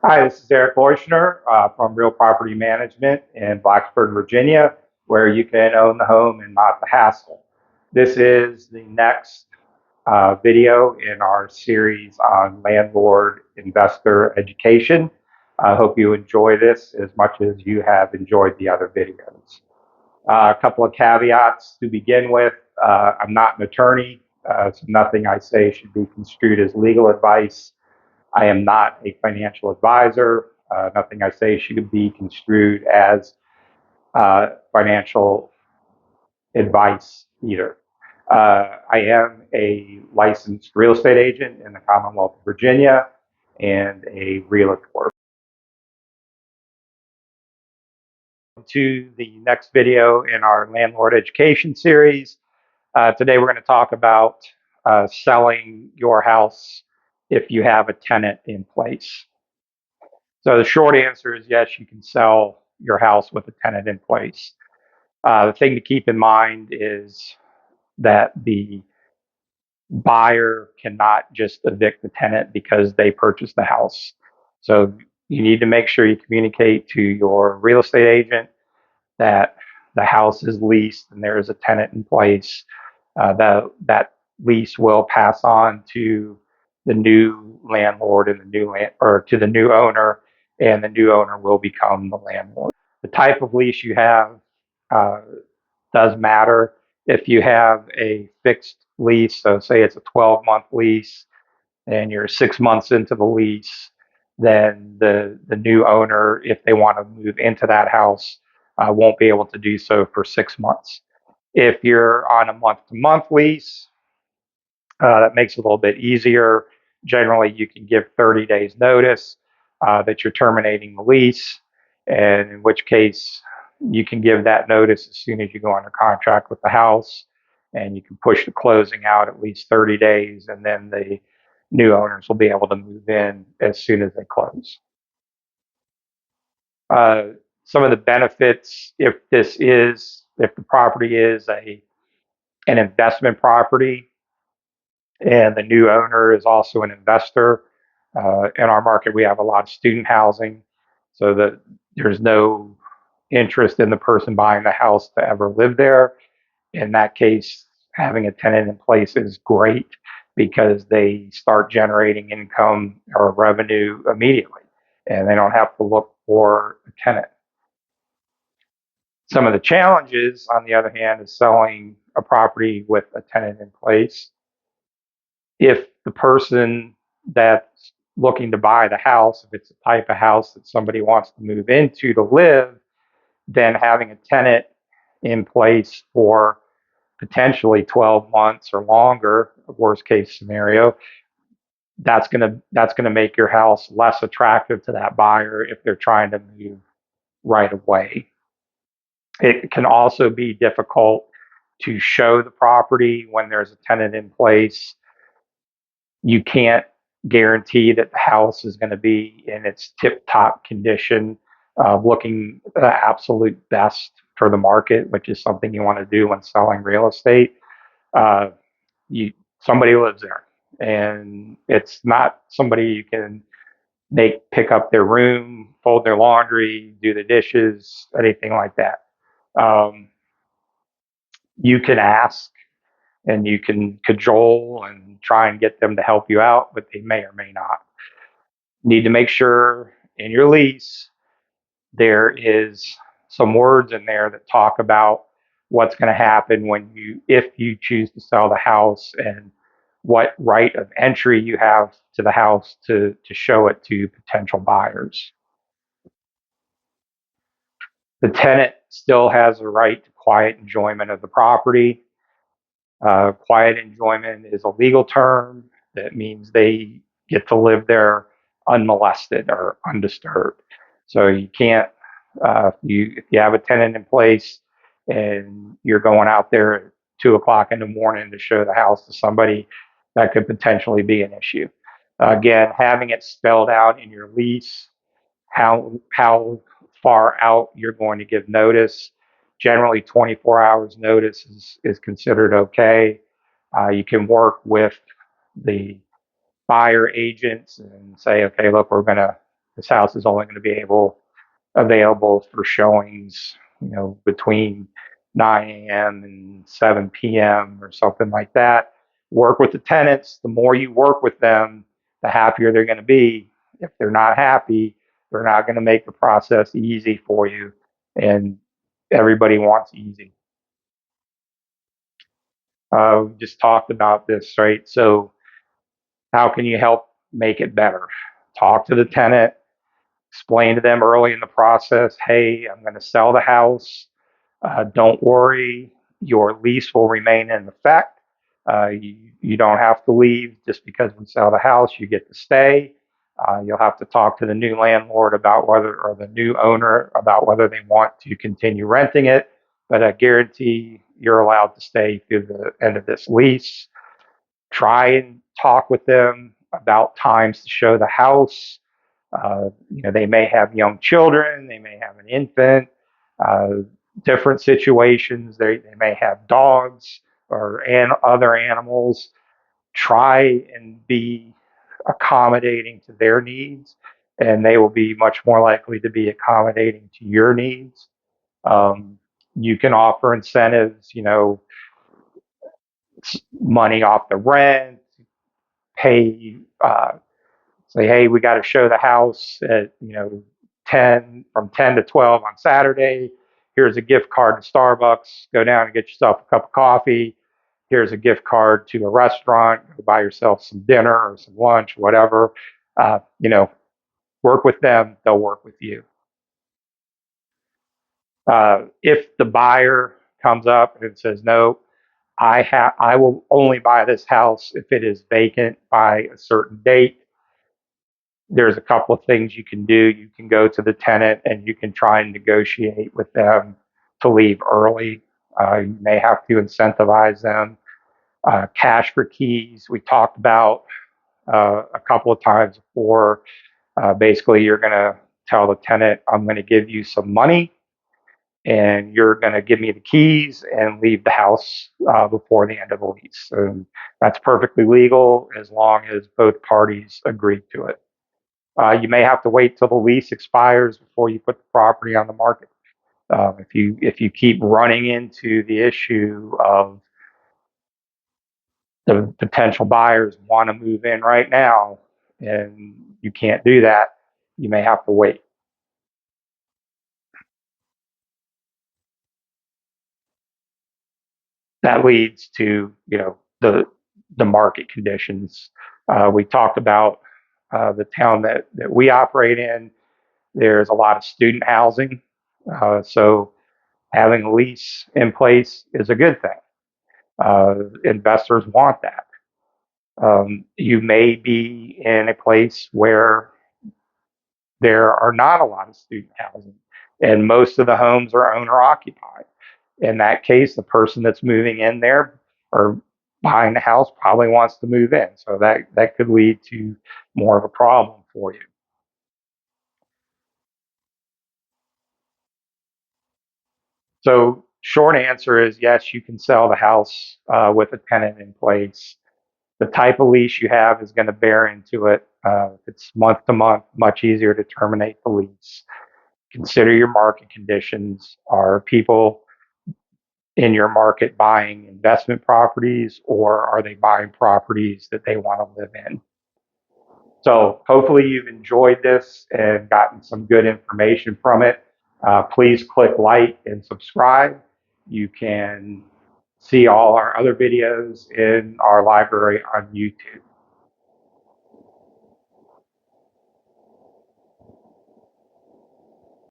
Hi, this is Eric Leuschner from Real Property Management in Blacksburg, Virginia, where you can own the home and not the hassle. This is the next video in our series on landlord investor education. I hope you enjoy this as much as you have enjoyed the other videos. A couple of caveats to begin with. I'm not an attorney, so nothing I say should be construed as legal advice. I am not a financial advisor. Nothing I say should be construed as financial advice either. I am a licensed real estate agent in the Commonwealth of Virginia and a realtor. To the next video in our landlord education series. Today we're going to talk about selling your house if you have a tenant in place. So the short answer is yes, you can sell your house with a tenant in place. The thing to keep in mind is that the buyer cannot just evict the tenant because they purchased the house. So you need to make sure you communicate to your real estate agent that the house is leased and there is a tenant in place. That lease will pass on to the new landlord and or to the new owner, and the new owner will become the landlord. The type of lease you have uh, does matter. If you have a fixed lease, so say it's a 12-month lease and you're 6 months into the lease, then the new owner, if they want to move into that house, won't be able to do so for 6 months. If you're on a month-to-month lease, that makes it a little bit easier. Generally, you can give 30 days notice that you're terminating the lease, and in which case you can give that notice as soon as you go under contract with the house, and you can push the closing out at least 30 days, and then the new owners will be able to move in as soon as they close. Uh, some of the benefits, if the property is an investment property, and the new owner is also an investor. In our market, we have a lot of student housing, so that there's no interest in the person buying the house to ever live there. In that case, having a tenant in place is great because they start generating income or revenue immediately, and they don't have to look for a tenant. Some of the challenges, on the other hand, is selling a property with a tenant in place. If the person that's looking to buy the house, if it's a type of house that somebody wants to move into to live, then having a tenant in place for potentially 12 months or longer, worst case scenario, that's gonna make your house less attractive to that buyer if they're trying to move right away. It can also be difficult to show the property when there's a tenant in place. You can't guarantee that the house is going to be in its tip top condition, looking the absolute best for the market, which is something you want to do when selling real estate. Uh, you Somebody lives there, and it's not somebody you can make pick up their room, fold their laundry, do the dishes, anything like that. Um, you can ask and you can cajole and try and get them to help you out, but they may or may not. Need to make sure in your lease there is some words in there that talk about what's going to happen if you choose to sell the house, and what right of entry you have to the house to show it to potential buyers. The tenant still has a right to quiet enjoyment of the property. Quiet enjoyment is a legal term that means they get to live there unmolested or undisturbed. So you can't, if you have a tenant in place and you're going out there at 2 o'clock in the morning to show the house to somebody, that could potentially be an issue. Again, having it spelled out in your lease how far out you're going to give notice. Generally, 24 hours notice is considered okay. You can work with the buyer agents and say, okay, look, we're going to this house is only going to be available for showings, between 9 a.m. and 7 p.m. or something like that. Work with the tenants. The more you work with them, the happier they're going to be. If they're not happy, they're not going to make the process easy for you. And everybody wants easy. We just talked about this, right? So, how can you help make it better? Talk to the tenant, explain to them early in the process, hey, I'm going to sell the house. Don't worry, your lease will remain in effect. You don't have to leave just because we sell the house. You get to stay. You'll have to talk to the new landlord about whether, or the new owner about whether they want to continue renting it. But I guarantee you're allowed to stay through the end of this lease. Try and talk with them about times to show the house. They may have young children, they may have an infant, uh, different situations. They may have dogs or other animals. Try and be accommodating to their needs, and they will be much more likely to be accommodating to your needs. Um, you can offer incentives, money off the rent, pay, say, hey, we got to show the house at 10 to 12 on Saturday. Here's a gift card to Starbucks. Go down and get yourself a cup of coffee. Here's a gift card to a restaurant. Go buy yourself some dinner or some lunch, whatever. Uh, you know, Work with them. They'll work with you. If the buyer comes up and says, no, I will only buy this house if it is vacant by a certain date, there's a couple of things you can do. You can go to the tenant and you can try and negotiate with them to leave early. You may have to incentivize them. Cash for keys, we talked about a couple of times before. Basically, you're going to tell the tenant, I'm going to give you some money and you're going to give me the keys and leave the house before the end of the lease. And that's perfectly legal as long as both parties agree to it. You may have to wait till the lease expires before you put the property on the market. If you keep running into the issue of the potential buyers want to move in right now and you can't do that, you may have to wait. That leads to the market conditions. We talked about the town that we operate in. There's a lot of student housing, so having a lease in place is a good thing. Investors want that. You may be in a place where there are not a lot of student housing, and most of the homes are owner occupied. In that case, the person that's moving in there or buying the house probably wants to move in. So that could lead to more of a problem for you. So, short answer is yes, you can sell the house with a tenant in place. The type of lease you have is going to bear into it. If it's month to month, much easier to terminate the lease. Consider your market conditions. Are people in your market buying investment properties or are they buying properties that they want to live in? So hopefully you've enjoyed this and gotten some good information from it. Please click like and subscribe. You can see all our other videos in our library on YouTube.